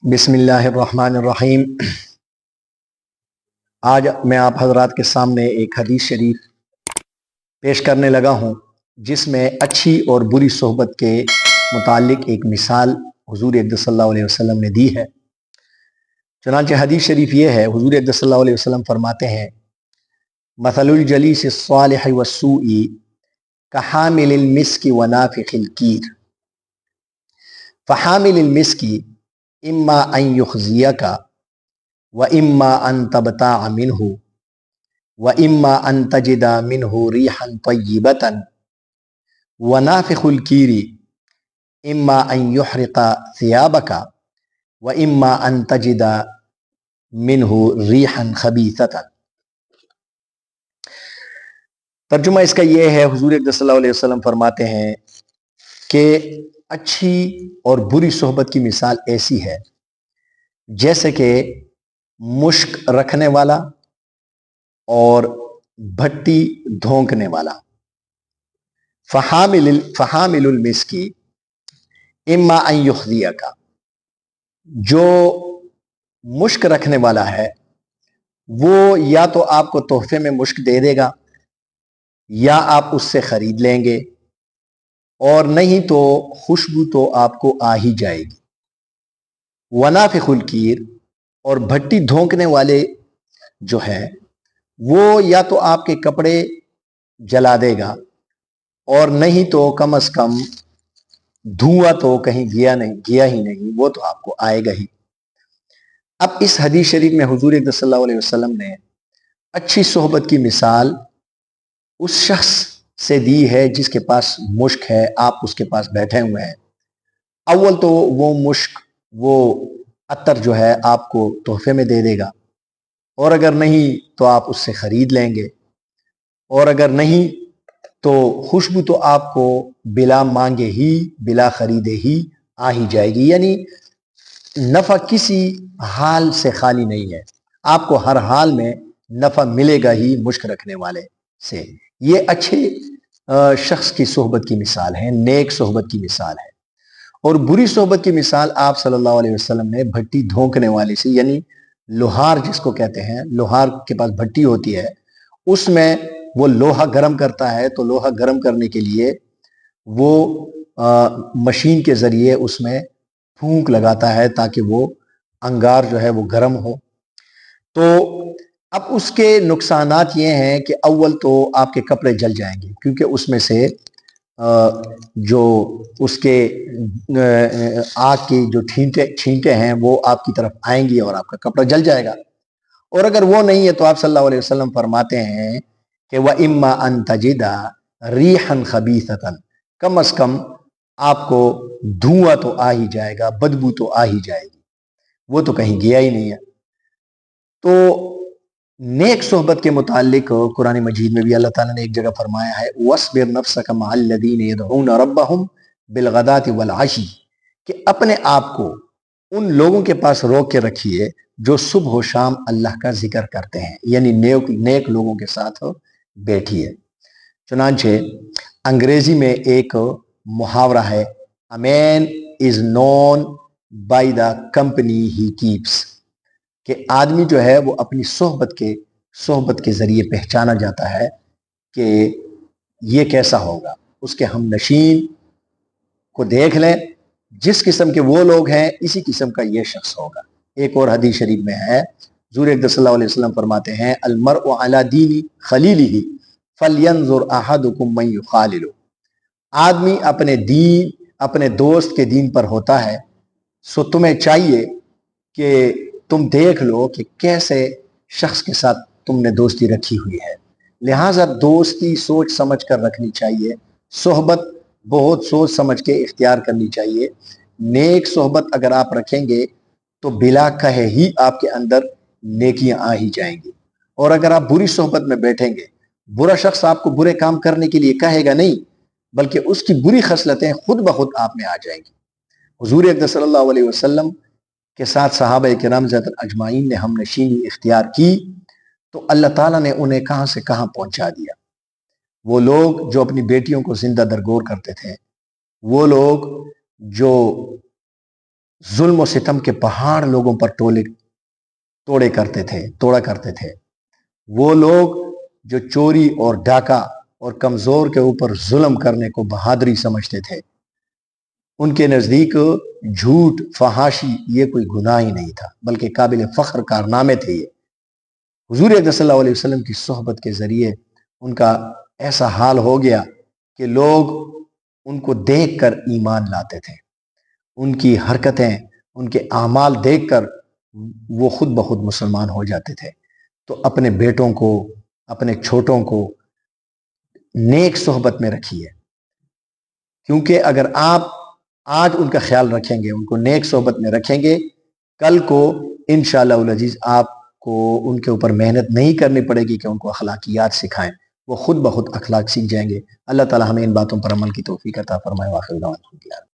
बिस्मिल्लाह अर्रहमान अर्रहीम। आज मैं आप हजरात के सामने एक हदीस शरीफ पेश करने लगा हूँ जिसमें अच्छी और बुरी सोहबत के मुतालिक एक मिसाल हुजूर अक़दस सल्लल्लाहु अलैहि वसल्लम ने दी है। चुनांचे हदीस शरीफ ये है, हुजूर अक़दस सल्लल्लाहु अलैहि वसल्लम फरमाते हैं, मसलुल जलीस सालिह वस्सूई कहामिलिल मिस्की व नाफिखिल कीर फहामिलिल मिस्की इम्मा अन युखज़ियका व इम्मा अन तबताअ मिन्हु व इम्मा अन तजिदा मिन्हु रिहन तय्यिबतन व नाफिखुल कीरी इम्मा अन युहरिका सियाबका व इम्मा अन तजिदा मिन्हु रिहन खबीसतन। तर्जुमा इसका यह है, हुजूर अक़दस सल्लल्लाहु अलैहि वसल्लम फरमाते हैं कि अच्छी और बुरी सोहबत की मिसाल ऐसी है जैसे कि मुश्क रखने वाला और भट्टी धोंकने वाला। फहामिलुल मिस्की इम्मा अन युखज़ियका, जो मुश्क रखने वाला है वो या तो आपको तोहफे में मुश्क दे देगा या आप उससे खरीद लेंगे, और नहीं तो खुशबू तो आपको आ ही जाएगी। वनाफिखुल कीर, और भट्टी धोंकने वाले जो है वो या तो आपके कपड़े जला देगा और नहीं तो कम से कम धुआं तो कहीं गया ही नहीं, वो तो आपको आएगा ही। अब इस हदीस शरीफ में हुजूर अक़दस सल्लल्लाहु अलैहि वसल्लम ने अच्छी सोहबत की मिसाल उस शख्स से दी है जिसके पास मुश्क है, आप उसके पास बैठे हुए हैं। अव्वल तो वो मुश्क, वो अत्तर जो है आपको तोहफे में दे देगा, और अगर नहीं तो आप उससे खरीद लेंगे, और अगर नहीं तो खुशबू तो आपको बिला मांगे ही, बिला खरीदे ही आ ही जाएगी। यानी नफ़ा किसी हाल से खाली नहीं है, आपको हर हाल में नफ़ा मिलेगा ही मुश्क रखने वाले से। ये अच्छे शख्स की सोहबत की मिसाल है, नेक सोहबत की मिसाल है। और बुरी सोहबत की मिसाल आप सल्लल्लाहु अलैहि वसल्लम ने भट्टी धोंकने वाले से, यानी लोहार जिसको कहते हैं, लोहार के पास भट्टी होती है, उसमें वो लोहा गर्म करता है, तो लोहा गर्म करने के लिए वो मशीन के ज़रिए उसमें फूंक लगाता है ताकि वो अंगार जो है वो गर्म हो। तो अब उसके नुकसानात ये हैं कि अव्वल तो आपके कपड़े जल जाएंगे, क्योंकि उसमें से जो उसके आग की जो छींटे हैं वो आपकी तरफ आएंगी और आपका कपड़ा जल जाएगा। और अगर वो नहीं है तो आप सल्लल्लाहु अलैहि वसल्लम फरमाते हैं कि व इम्मा अन तजिदा रिहन खबीसतन, कम अज कम आपको धुआं तो आ ही जाएगा, बदबू तो आ ही जाएगी, वो तो कहीं गया ही नहीं है। तो नेक सोहबत के मुतालिक कुरान मजीद में भी अल्लाह ताला ने एक जगह फरमाया है, वस्बिर नफ्सक मअल्लज़ीना यदऊना रब्बहुम बिलगदाति वल आशी, कि अपने आप को उन लोगों के पास रोक के रखिए जो सुबह व शाम अल्लाह का जिक्र करते हैं, यानी नेक लोगों के साथ बैठिए। चुनांचे अंग्रेजी में एक मुहावरा है, a man is known by the company he keeps, कि आदमी जो है वो अपनी सोहबत के जरिए पहचाना जाता है कि ये कैसा होगा। उसके हम नशीन को देख लें, जिस किस्म के वो लोग हैं इसी किस्म का ये शख्स होगा। एक और हदीस शरीफ में है, हुज़ूर अक़दस सल्लल्लाहु अलैहि वसल्लम फरमाते हैं, अल मरउ अला दीनी खलीलिही फलयंजुर अहदुकुम मन युखालिलु, आदमी अपने दोस्त के दीन पर होता है, सो तुम्हें चाहिए कि तुम देख लो कि कैसे शख्स के साथ तुमने दोस्ती रखी हुई है। लिहाजा दोस्ती सोच समझ कर रखनी चाहिए, सोहबत बहुत सोच समझ के इख्तियार करनी चाहिए। नेक सोहबत अगर आप रखेंगे तो बिला कहे ही आपके अंदर नेकियां आ ही जाएंगी, और अगर आप बुरी सोहबत में बैठेंगे, बुरा शख्स आपको बुरे काम करने के लिए कहेगा नहीं, बल्कि उसकी बुरी खसलतें खुद ब खुद आप में आ जाएंगी। हुजूर अक़दस सल्लल्लाहु अलैहि वसल्लम के साथ सहाबा किराम अजमाइन ने हम नशीनी इख्तियार की तो अल्लाह ताला ने उन्हें कहां से कहां पहुंचा दिया। वो लोग जो अपनी बेटियों को जिंदा दरगोर करते थे, वो लोग जो ظلم و ستم کے پہاڑ لوگوں پر توڑا کرتے تھے. وہ لوگ جو چوری اور ڈاکہ اور کمزور کے اوپر ظلم کرنے کو بہادری سمجھتے تھے، ان کے نزدیک جھوٹ فحاشی یہ کوئی گناہ ہی نہیں تھا، بلکہ قابل فخر کارنامے تھے. یہ حضور اکرم صلی اللہ علیہ وسلم کی صحبت کے ذریعے ان کا ایسا حال ہو گیا کہ لوگ ان کو دیکھ کر ایمان لاتے تھے. ان کی حرکتیں، ان کے اعمال دیکھ کر وہ خود بخود مسلمان ہو جاتے تھے. تو اپنے بیٹوں کو، اپنے چھوٹوں کو نیک صحبت میں رکھیے، کیونکہ اگر آپ آج ان کا خیال رکھیں گے، ان کو نیک صحبت میں رکھیں گے، کل کو انشاءاللہ العزیز آپ کو ان کے اوپر محنت نہیں کرنی پڑے گی کہ ان کو اخلاقیات سکھائیں، وہ خود بخود اخلاق سیکھ جائیں گے. اللہ تعالی ہمیں ان باتوں پر عمل کی توفیق عطا فرمائے. واخر دعوانا